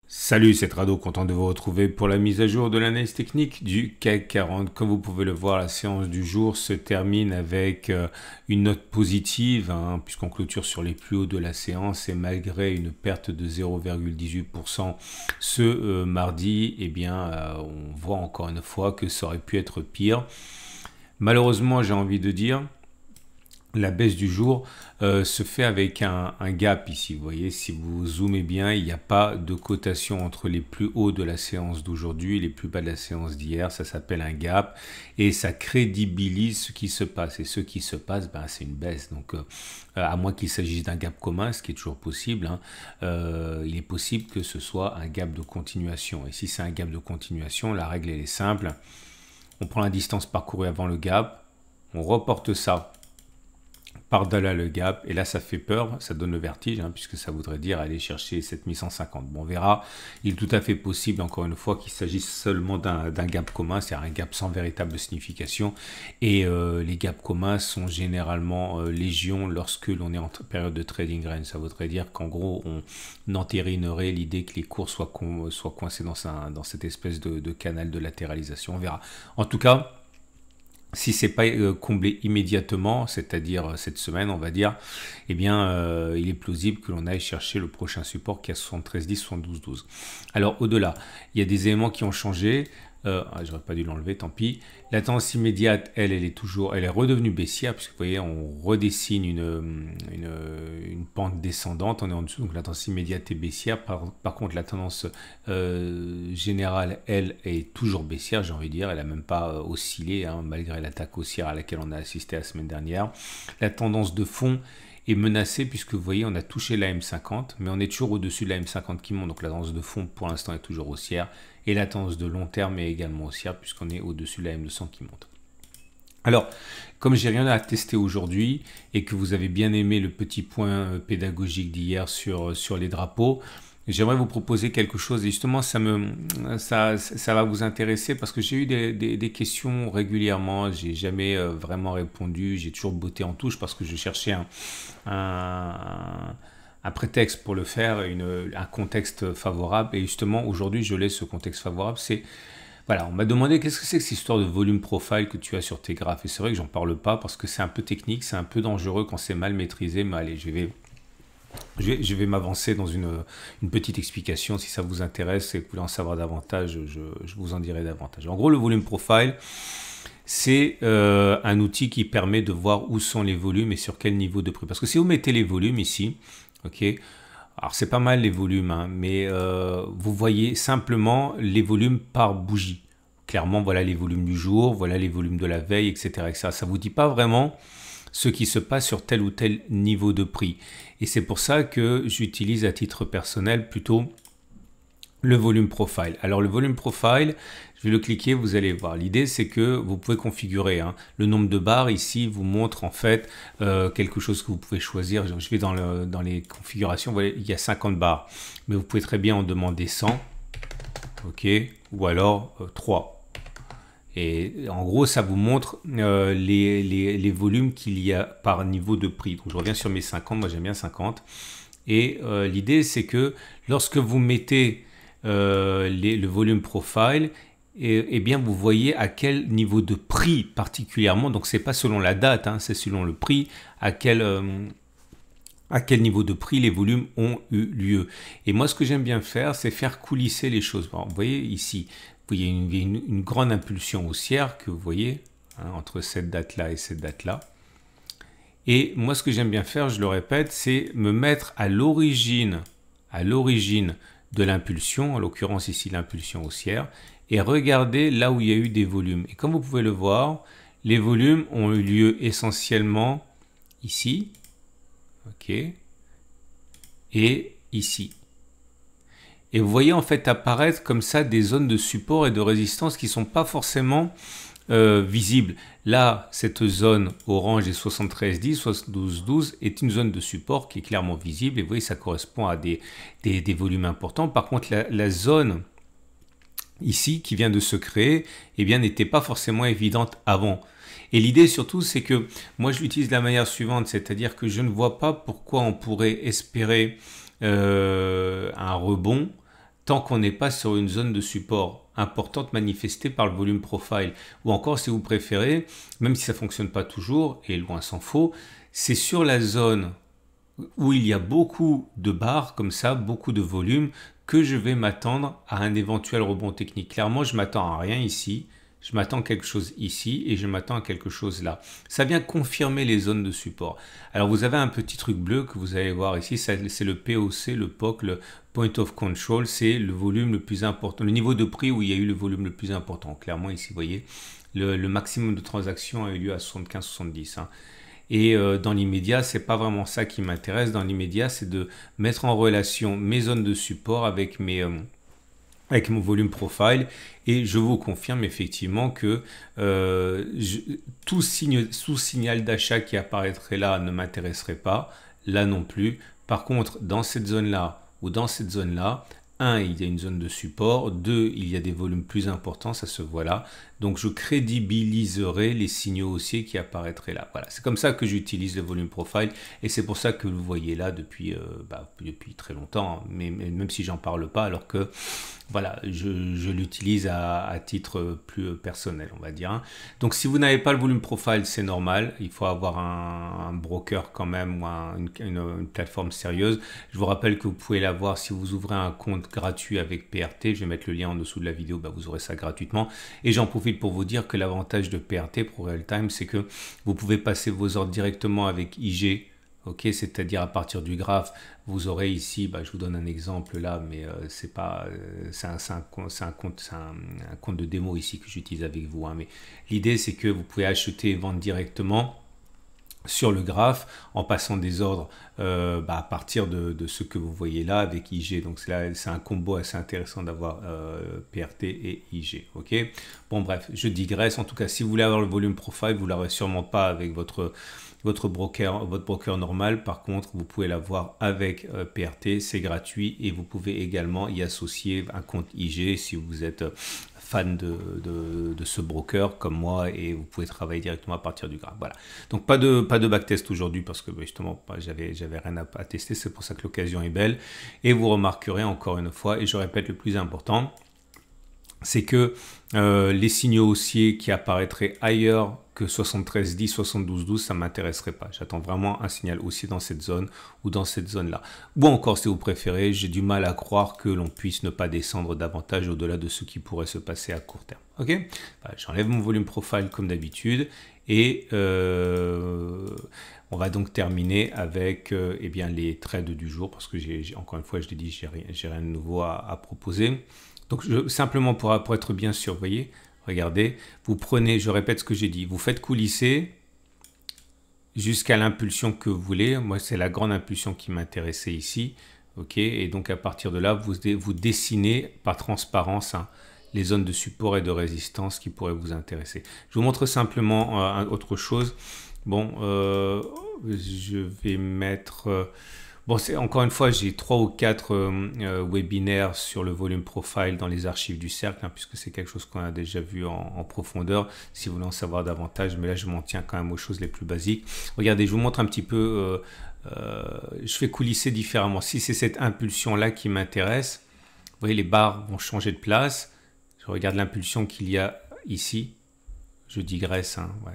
Salut, c'est Rado, content de vous retrouver pour la mise à jour de l'analyse technique du CAC 40. Comme vous pouvez le voir, la séance du jour se termine avec une note positive, puisqu'on clôture sur les plus hauts de la séance et malgré une perte de 0,18% ce mardi, eh bien, on voit encore une fois que ça aurait pu être pire. Malheureusement, j'ai envie de dire, la baisse du jour se fait avec un gap ici. Vous voyez, si vous zoomez bien, il n'y a pas de cotation entre les plus hauts de la séance d'aujourd'hui et les plus bas de la séance d'hier. Ça s'appelle un gap et ça crédibilise ce qui se passe. Et ce qui se passe, c'est une baisse. Donc, à moins qu'il s'agisse d'un gap commun, ce qui est toujours possible, il est possible que ce soit un gap de continuation. Et si c'est un gap de continuation, la règle elle est simple. On prend la distance parcourue avant le gap, on reporte ça par-delà le gap, et là ça fait peur, ça donne le vertige, puisque ça voudrait dire aller chercher 7150. Bon, on verra, il est tout à fait possible, encore une fois, qu'il s'agisse seulement d'un gap commun, c'est-à-dire un gap sans véritable signification, et les gaps communs sont généralement légion lorsque l'on est en période de trading range. Ça voudrait dire qu'en gros, on entérinerait l'idée que les cours soient coincés dans cette espèce de canal de latéralisation. On verra. En tout cas, si c'est pas comblé immédiatement, c'est-à-dire cette semaine, on va dire, eh bien, il est plausible que l'on aille chercher le prochain support qui est à 73,10, 72,12. Alors, au-delà, il y a des éléments qui ont changé. J'aurais pas dû l'enlever, tant pis. La tendance immédiate, elle est redevenue baissière, puisque vous voyez, on redessine une pente descendante, on est en dessous, donc la tendance immédiate est baissière. Par contre, la tendance générale, elle, est toujours baissière, j'ai envie de dire, elle n'a même pas oscillé, malgré l'attaque haussière à laquelle on a assisté la semaine dernière. La tendance de fond est menacée, puisque vous voyez, on a touché la M50, mais on est toujours au-dessus de la M50 qui monte, donc la tendance de fond, pour l'instant, est toujours haussière. Et la tendance de long terme est également haussière puisqu'on est au-dessus de la M200 qui monte. Alors, comme j'ai rien à tester aujourd'hui et que vous avez bien aimé le petit point pédagogique d'hier sur les drapeaux, j'aimerais vous proposer quelque chose et justement ça va vous intéresser parce que j'ai eu des questions régulièrement, j'ai jamais vraiment répondu, j'ai toujours botté en touche parce que je cherchais un prétexte pour le faire, un contexte favorable. Et justement, aujourd'hui, je laisse ce contexte favorable. Voilà, on m'a demandé qu'est-ce que c'est que cette histoire de volume profile que tu as sur tes graphes. Et c'est vrai que j'en parle pas parce que c'est un peu technique, c'est un peu dangereux quand c'est mal maîtrisé. Mais allez, je vais m'avancer dans une petite explication. Si ça vous intéresse et que vous voulez en savoir davantage, je vous en dirai davantage. En gros, le volume profile, c'est un outil qui permet de voir où sont les volumes et sur quel niveau de prix. Parce que si vous mettez les volumes ici, ok, alors c'est pas mal les volumes, mais vous voyez simplement les volumes par bougie. Clairement, voilà les volumes du jour, voilà les volumes de la veille, etc. etc. Ça ne vous dit pas vraiment ce qui se passe sur tel ou tel niveau de prix. Et c'est pour ça que j'utilise à titre personnel plutôt le volume profile. Alors le volume profile, je vais le cliquer, vous allez voir. L'idée c'est que vous pouvez configurer. Le nombre de barres ici vous montre en fait quelque chose que vous pouvez choisir. Je vais dans les configurations, vous voyez, il y a 50 barres. Mais vous pouvez très bien en demander 100. Ok, ou alors 3. Et en gros, ça vous montre les volumes qu'il y a par niveau de prix. Donc je reviens sur mes 50, moi j'aime bien 50. Et l'idée c'est que lorsque vous mettez le volume profile, et bien vous voyez à quel niveau de prix particulièrement, donc c'est pas selon la date, c'est selon le prix, à quel niveau de prix les volumes ont eu lieu. Et moi ce que j'aime bien faire, c'est faire coulisser les choses. Bon, vous voyez ici, vous voyez une grande impulsion haussière que vous voyez entre cette date-là et cette date-là. Et moi ce que j'aime bien faire, je le répète, c'est me mettre à l'origine de l'impulsion, en l'occurrence ici l'impulsion haussière, et regardez là où il y a eu des volumes. Et comme vous pouvez le voir, les volumes ont eu lieu essentiellement ici, ok, et ici. Et vous voyez en fait apparaître comme ça des zones de support et de résistance qui ne sont pas forcément visible. Là, cette zone orange des 73,10, 72,12 est une zone de support qui est clairement visible. Et vous voyez, ça correspond à des volumes importants. Par contre, la zone ici qui vient de se créer, eh bien, n'était pas forcément évidente avant. Et l'idée surtout, c'est que moi, je l'utilise de la manière suivante, c'est-à-dire que je ne vois pas pourquoi on pourrait espérer un rebond tant qu'on n'est pas sur une zone de support importante manifestée par le volume profile. Ou encore, si vous préférez, même si ça ne fonctionne pas toujours, et loin s'en faut, c'est sur la zone où il y a beaucoup de barres comme ça, beaucoup de volume, que je vais m'attendre à un éventuel rebond technique. Clairement, je m'attends à rien ici. Je m'attends à quelque chose ici et je m'attends à quelque chose là. Ça vient confirmer les zones de support. Alors vous avez un petit truc bleu que vous allez voir ici, c'est le POC, le POC, le Point of Control, c'est le volume le plus important, le niveau de prix où il y a eu le volume le plus important. Clairement ici, vous voyez, le maximum de transactions a eu lieu à 75-70. Hein. Et dans l'immédiat, c'est pas vraiment ça qui m'intéresse. Dans l'immédiat, c'est de mettre en relation mes zones de support avec mon volume profile, et je vous confirme effectivement que tout signal d'achat qui apparaîtrait là ne m'intéresserait pas, là non plus. Par contre, dans cette zone-là ou dans cette zone-là, 1, il y a une zone de support, 2, il y a des volumes plus importants, ça se voit là. Donc je crédibiliserai les signaux haussiers qui apparaîtraient là. Voilà, c'est comme ça que j'utilise le volume profile et c'est pour ça que vous voyez là depuis très longtemps, hein, mais même si j'en parle pas, alors que voilà, je l'utilise à titre plus personnel, on va dire. Hein. Donc si vous n'avez pas le volume profile, c'est normal, il faut avoir un broker quand même ou une plateforme sérieuse. Je vous rappelle que vous pouvez l'avoir si vous ouvrez un compte gratuit avec PRT, je vais mettre le lien en dessous de la vidéo, vous aurez ça gratuitement. Et j'en profite pour vous dire que l'avantage de PRT Pro Real Time, c'est que vous pouvez passer vos ordres directement avec IG. Ok, c'est-à-dire à partir du graphe, vous aurez ici, je vous donne un exemple là, mais c'est un compte de démo ici que j'utilise avec vous. Hein, mais l'idée, c'est que vous pouvez acheter et vendre directement sur le graphe en passant des ordres à partir de ce que vous voyez là avec IG. Donc c'est un combo assez intéressant d'avoir PRT et IG. Ok. Bon bref, je digresse. En tout cas, si vous voulez avoir le volume profile, vous l'aurez sûrement pas avec votre broker normal. Par contre, vous pouvez l'avoir avec PRT, c'est gratuit et vous pouvez également y associer un compte IG si vous êtes fan de ce broker comme moi et vous pouvez travailler directement à partir du graphe. Voilà. Donc pas de backtest aujourd'hui parce que justement j'avais rien à tester, c'est pour ça que l'occasion est belle. Et vous remarquerez encore une fois, et je répète, le plus important, c'est que les signaux haussiers qui apparaîtraient ailleurs que 73,10, 72,12, ça ne m'intéresserait pas. J'attends vraiment un signal haussier dans cette zone ou dans cette zone-là. Ou encore, si vous préférez, j'ai du mal à croire que l'on puisse ne pas descendre davantage au-delà de ce qui pourrait se passer à court terme. Ok, voilà, j'enlève mon volume profile comme d'habitude et on va donc terminer avec les trades du jour parce que encore une fois, je l'ai dit, j'ai rien de nouveau à proposer. Donc, simplement pour être bien sûr, vous voyez, regardez, vous prenez, je répète ce que j'ai dit, vous faites coulisser jusqu'à l'impulsion que vous voulez. Moi, c'est la grande impulsion qui m'intéressait ici. Ok, et donc à partir de là, vous dessinez par transparence les zones de support et de résistance qui pourraient vous intéresser. Je vous montre simplement autre chose. Bon, je vais mettre... Bon, encore une fois, j'ai 3 ou 4 webinaires sur le volume profile dans les archives du cercle, hein, puisque c'est quelque chose qu'on a déjà vu en profondeur, si vous voulez en savoir davantage. Mais là, je m'en tiens quand même aux choses les plus basiques. Regardez, je vous montre un petit peu, je fais coulisser différemment. Si c'est cette impulsion-là qui m'intéresse, vous voyez, les barres vont changer de place. Je regarde l'impulsion qu'il y a ici. Je digresse. Hein, ouais,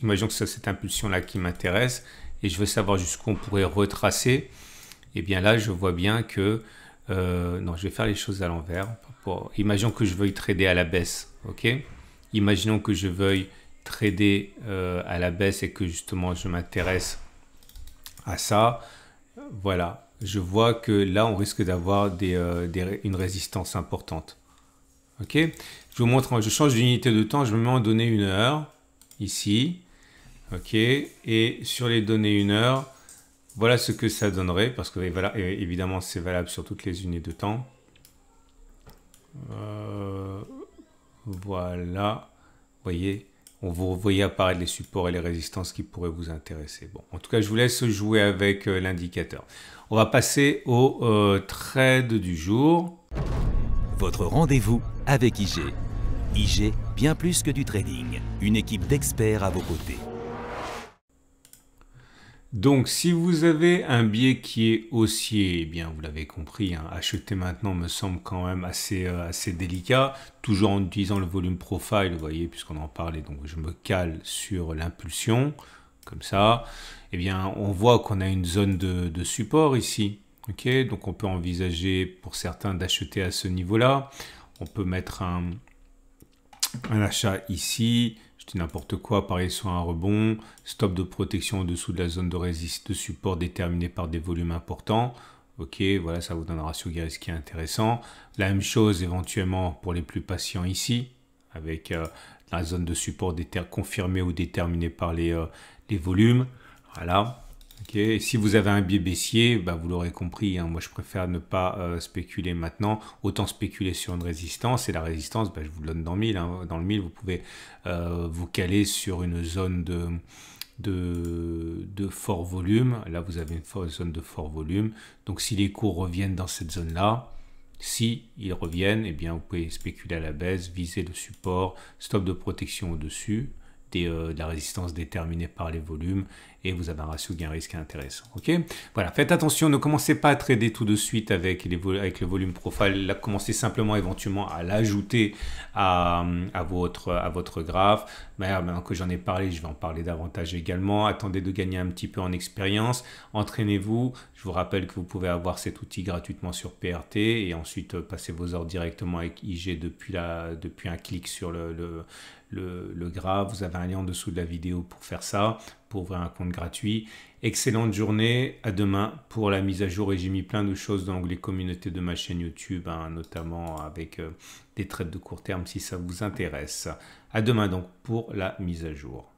imaginons que c'est cette impulsion-là qui m'intéresse. Et je veux savoir jusqu'où on pourrait retracer, et bien là, je vois bien que... non, je vais faire les choses à l'envers. Imaginons que je veuille trader à la baisse, ok? Imaginons que je veuille trader à la baisse et que justement, je m'intéresse à ça. Voilà, je vois que là, on risque d'avoir une résistance importante. Ok? Je vous montre, je change d'unité de temps, je me mets en données 1 heure, ici. Ok, et sur les données 1 heure, voilà ce que ça donnerait, parce que voilà, évidemment c'est valable sur toutes les unités de temps. Voilà, vous voyez apparaître les supports et les résistances qui pourraient vous intéresser. Bon, en tout cas, je vous laisse jouer avec l'indicateur. On va passer au trade du jour. Votre rendez-vous avec IG. IG, bien plus que du trading, une équipe d'experts à vos côtés. Donc, si vous avez un biais qui est haussier, eh bien, vous l'avez compris, hein, acheter maintenant me semble quand même assez délicat, toujours en utilisant le volume profile, vous voyez, puisqu'on en parlait, donc je me cale sur l'impulsion, comme ça, eh bien, on voit qu'on a une zone de support ici, ok, donc on peut envisager pour certains d'acheter à ce niveau-là, on peut mettre un achat ici, je dis n'importe quoi, pareil sur un rebond, stop de protection en dessous de la zone de résistance de support déterminée par des volumes importants. Ok, voilà, ça vous donne un ratio gain risque qui est intéressant. La même chose éventuellement pour les plus patients ici, avec la zone de support confirmée ou déterminée par les volumes. Voilà. Okay. Et si vous avez un biais baissier, bah, vous l'aurez compris, hein, moi je préfère ne pas spéculer maintenant, autant spéculer sur une résistance. Et la résistance, bah, je vous le donne dans le 1000. Hein. Dans le 1000, vous pouvez vous caler sur une zone de fort volume. Là, vous avez une zone de fort volume. Donc si les cours reviennent dans cette zone-là, si ils reviennent, eh bien, vous pouvez spéculer à la baisse, viser le support, stop de protection au-dessus. De la résistance déterminée par les volumes et vous avez un ratio gain-risque intéressant. Ok, voilà, faites attention, ne commencez pas à trader tout de suite avec le volume profile. Là, commencez simplement éventuellement à l'ajouter à votre graphe. Maintenant que j'en ai parlé, je vais en parler davantage également. Attendez de gagner un petit peu en expérience. Entraînez-vous. Je vous rappelle que vous pouvez avoir cet outil gratuitement sur PRT et ensuite passer vos ordres directement avec IG depuis un clic sur le graphe. Vous avez un lien en dessous de la vidéo pour faire ça, pour ouvrir un compte gratuit. Excellente journée, à demain pour la mise à jour et j'ai mis plein de choses dans l'onglet communauté de ma chaîne YouTube, hein, notamment avec des trades de court terme si ça vous intéresse. À demain donc pour la mise à jour.